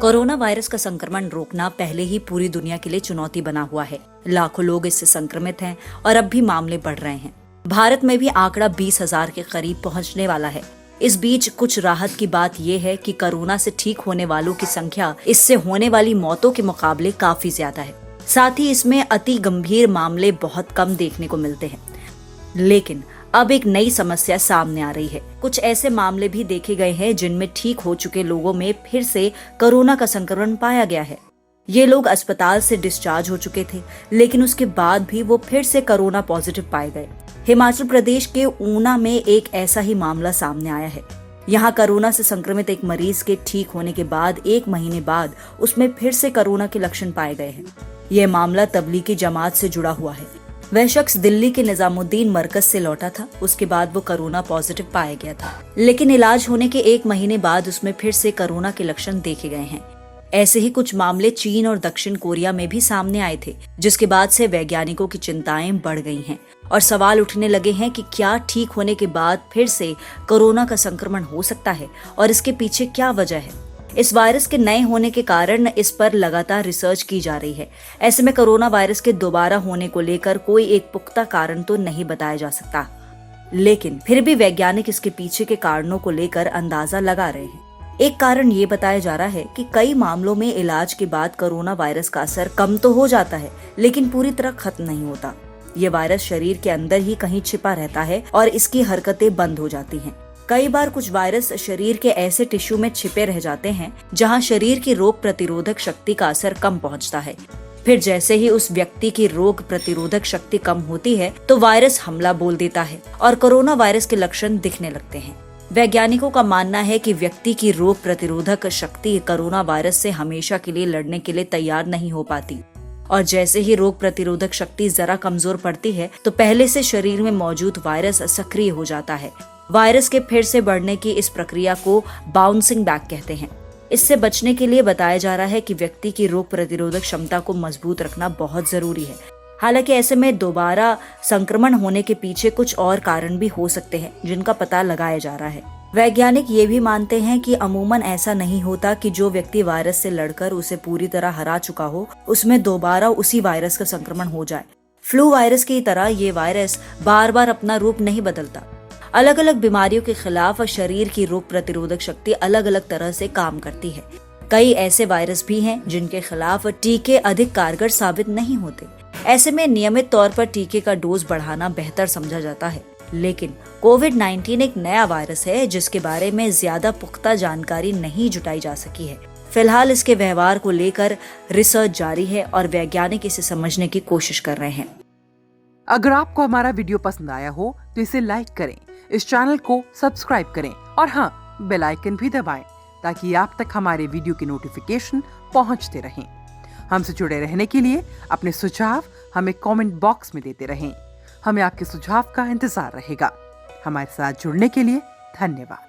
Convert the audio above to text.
Corona virus का संक्रमण रोकना पहले ही पूरी दुनिया के लिए चुनौती बना हुआ है। लाखों लोग इससे संक्रमित हैं और अब भी मामले बढ़ रहे हैं। भारत में भी आंकड़ा 20,000 के करीब पहुंचने वाला है। इस बीच कुछ राहत की बात यह है कि कोरोना से ठीक होने वालों की संख्या इससे होने वाली मौतों के मुकाबले काफी ज्यादा है। साथ ही इसमें अति गंभीर मामले बहुत कम देखने को मिलते हैं। लेकिन अब एक नई समस्या सामने आ रही है। कुछ ऐसे मामले भी देखे गए हैं जिनमें ठीक हो चुके लोगों में फिर से कोरोना का संक्रमण पाया गया है। ये लोग अस्पताल से डिस्चार्ज हो चुके थे, लेकिन उसके बाद भी वो फिर से कोरोना पॉजिटिव पाए गए। हिमाचल प्रदेश के ऊना में एक ऐसा ही मामला सामने आया है। यहाँ कोरोना से संक्रमित एक मरीज के ठीक होने के बाद 1 महीने बाद उसमें फिर से कोरोना के लक्षण पाए गए हैं। यह मामला तबलीगी जमात से जुड़ा हुआ है। वह शख्स दिल्ली के निजामुद्दीन मरकज से लौटा था। उसके बाद वो कोरोना पॉजिटिव पाया गया था, लेकिन इलाज होने के 1 महीने बाद उसमें फिर से कोरोना के लक्षण देखे गए हैं। ऐसे ही कुछ मामले चीन और दक्षिण कोरिया में भी सामने आए थे, जिसके बाद से वैज्ञानिकों की चिंताएं बढ़ गई हैं और सवाल उठने लगे हैं कि क्या ठीक होने के बाद फिर से कोरोना का संक्रमण हो सकता है और इसके पीछे क्या वजह है। इस वायरस के नए होने के कारण इस पर लगातार रिसर्च की जा रही है। ऐसे में कोरोना वायरस के दोबारा होने को लेकर कोई एक पुख्ता कारण तो नहीं बताया जा सकता, लेकिन फिर भी वैज्ञानिक इसके पीछे के कारणों को लेकर अंदाजा लगा रहे हैं। एक कारण ये बताया जा रहा है कि कई मामलों में इलाज के बाद कोरोना वायरस का असर कम तो हो जाता है, लेकिन पूरी तरह खत्म नहीं होता। ये वायरस शरीर के अंदर ही कहीं छिपा रहता है और इसकी हरकतें बंद हो जाती हैं। कई बार कुछ वायरस शरीर के ऐसे टिश्यू में छिपे रह जाते हैं जहां शरीर की रोग प्रतिरोधक शक्ति का असर कम पहुंचता है। फिर जैसे ही उस व्यक्ति की रोग प्रतिरोधक शक्ति कम होती है तो वायरस हमला बोल देता है और कोरोना वायरस के लक्षण दिखने लगते हैं। वैज्ञानिकों का मानना है कि व्यक्ति की रोग प्रतिरोधक शक्ति कोरोना वायरस से हमेशा के लिए लड़ने के लिए तैयार नहीं हो पाती और जैसे ही रोग प्रतिरोधक शक्ति जरा कमजोर पड़ती है तो पहले से शरीर में मौजूद वायरस सक्रिय हो जाता है। वायरस के फिर से बढ़ने की इस प्रक्रिया को बाउंसिंग बैक कहते हैं। इससे बचने के लिए बताया जा रहा है कि व्यक्ति की रोग प्रतिरोधक क्षमता को मजबूत रखना बहुत जरूरी है। हालांकि ऐसे में दोबारा संक्रमण होने के पीछे कुछ और कारण भी हो सकते हैं जिनका पता लगाया जा रहा है। वैज्ञानिक ये भी मानते हैं कि अमूमन ऐसा नहीं होता कि जो व्यक्ति वायरस से लड़कर उसे पूरी तरह हरा चुका हो उसमें दोबारा उसी वायरस का संक्रमण हो जाए। फ्लू वायरस की तरह ये वायरस बार बार अपना रूप नहीं बदलता। अलग अलग बीमारियों के खिलाफ शरीर की रोग प्रतिरोधक शक्ति अलग अलग तरह से काम करती है। कई ऐसे वायरस भी हैं जिनके खिलाफ टीके अधिक कारगर साबित नहीं होते। ऐसे में नियमित तौर पर टीके का डोज बढ़ाना बेहतर समझा जाता है। लेकिन कोविड-19 एक नया वायरस है जिसके बारे में ज्यादा पुख्ता जानकारी नहीं जुटाई जा सकी है। फिलहाल इसके व्यवहार को लेकर रिसर्च जारी है और वैज्ञानिक इसे समझने की कोशिश कर रहे हैं। अगर आपको हमारा वीडियो पसंद आया हो तो इसे लाइक करें, इस चैनल को सब्सक्राइब करें और हाँ, बेल आइकन भी दबाएं ताकि आप तक हमारे वीडियो की नोटिफिकेशन पहुंचते रहें। हमसे जुड़े रहने के लिए अपने सुझाव हमें कमेंट बॉक्स में देते रहें। हमें आपके सुझाव का इंतजार रहेगा। हमारे साथ जुड़ने के लिए धन्यवाद।